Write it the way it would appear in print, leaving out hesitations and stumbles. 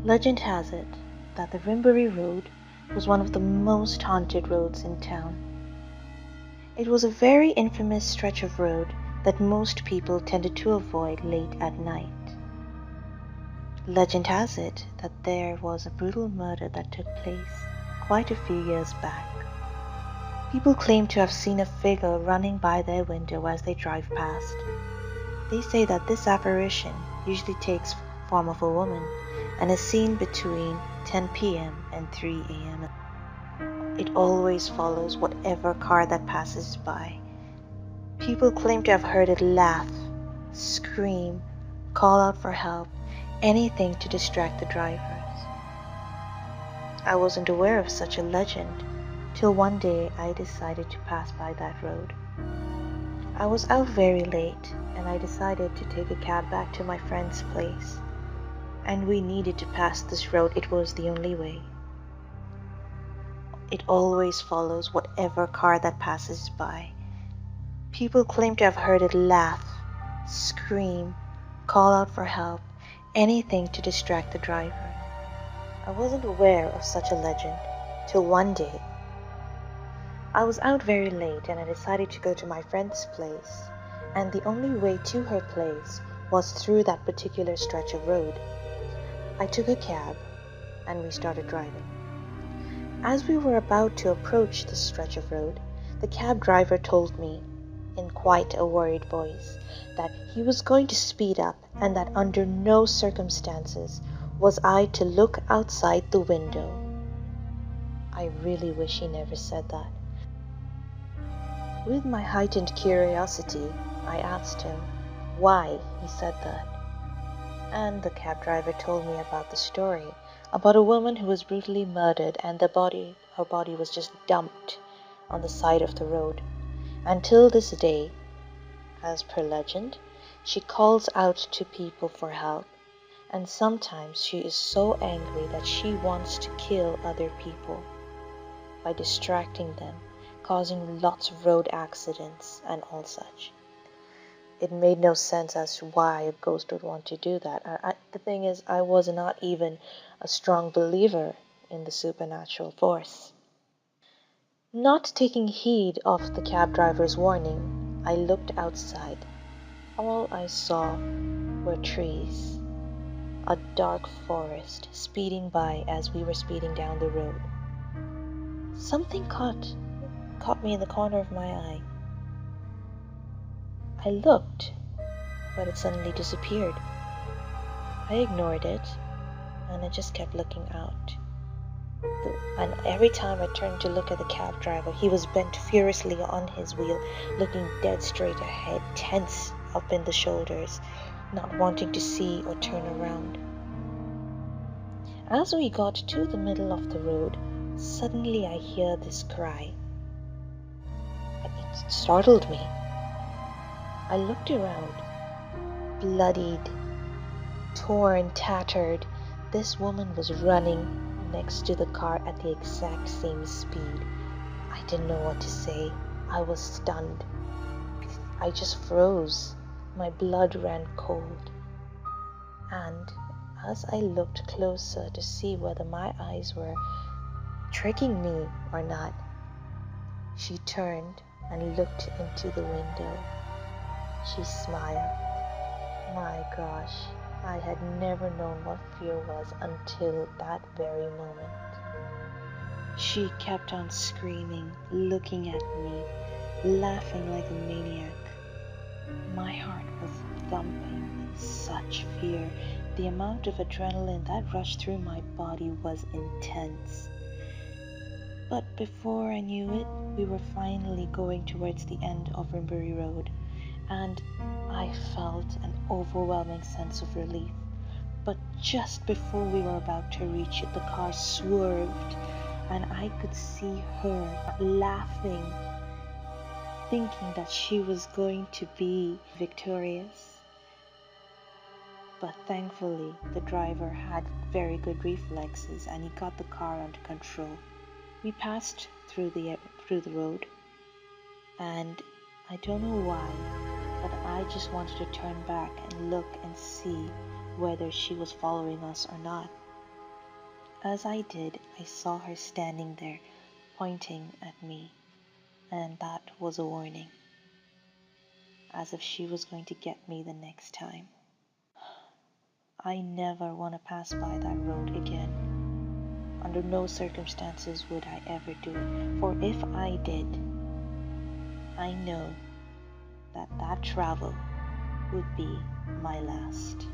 Legend has it that the Rimboughry Road was one of the most haunted roads in town. It was a very infamous stretch of road that most people tended to avoid late at night. Legend has it that there was a brutal murder that took place quite a few years back. People claim to have seen a figure running by their window as they drive past. They say that this apparition usually takes form of a woman and is seen between 10 p.m. and 3 a.m. It always follows whatever car that passes by. People claim to have heard it laugh, scream, call out for help, anything to distract the drivers. I wasn't aware of such a legend till one day I decided to pass by that road. I was out very late and I decided to take a cab back to my friend's place. And we needed to pass this road, it was the only way. It always follows whatever car that passes by. People claim to have heard it laugh, scream, call out for help, anything to distract the drivers. I wasn't aware of such a legend till one day. I was out very late and I decided to go to my friend's place, and the only way to her place was through that particular stretch of road. I took a cab and we started driving. As we were about to approach this stretch of road, the cab driver told me, in quite a worried voice, that he was going to speed up and that under no circumstances was I to look outside the window. I really wish he never said that. With my heightened curiosity, I asked him why he said that. And the cab driver told me about the story, about a woman who was brutally murdered and her body was just dumped on the side of the road. Until this day, as per legend, she calls out to people for help, and sometimes she is so angry that she wants to kill other people by distracting them, causing lots of road accidents and all such. It made no sense as to why a ghost would want to do that. The thing is, I was not even a strong believer in the supernatural force. Not taking heed of the cab driver's warning, I looked outside. All I saw were trees, a dark forest speeding by as we were speeding down the road. Something caught me in the corner of my eye. I looked, but it suddenly disappeared. I ignored it, and I just kept looking out. And every time I turned to look at the cab driver, he was bent furiously on his wheel, looking dead straight ahead, tense up in the shoulders, not wanting to see or turn around. As we got to the middle of the road, suddenly I hear this cry. It startled me. I looked around. Bloodied, torn, tattered, this woman was running next to the car at the exact same speed. I didn't know what to say. I was stunned. I just froze. My blood ran cold. And as I looked closer to see whether my eyes were tricking me or not, she turned and looked into the window. She smiled. My gosh, I had never known what fear was until that very moment. She kept on screaming, looking at me, laughing like a maniac. My heart was thumping in such fear. The amount of adrenaline that rushed through my body was intense. But before I knew it, we were finally going towards the end of Rimboughry Road, and I felt an overwhelming sense of relief. But just before we were about to reach it, the car swerved, and I could see her laughing, thinking that she was going to be victorious. But thankfully, the driver had very good reflexes and he got the car under control. We passed through the road, and I don't know why, but I just wanted to turn back and look and see whether she was following us or not. As I did, I saw her standing there, pointing at me, and that was a warning, as if she was going to get me the next time. I never want to pass by that road again. Under no circumstances would I ever do it, for if I did, I know that that travel would be my last.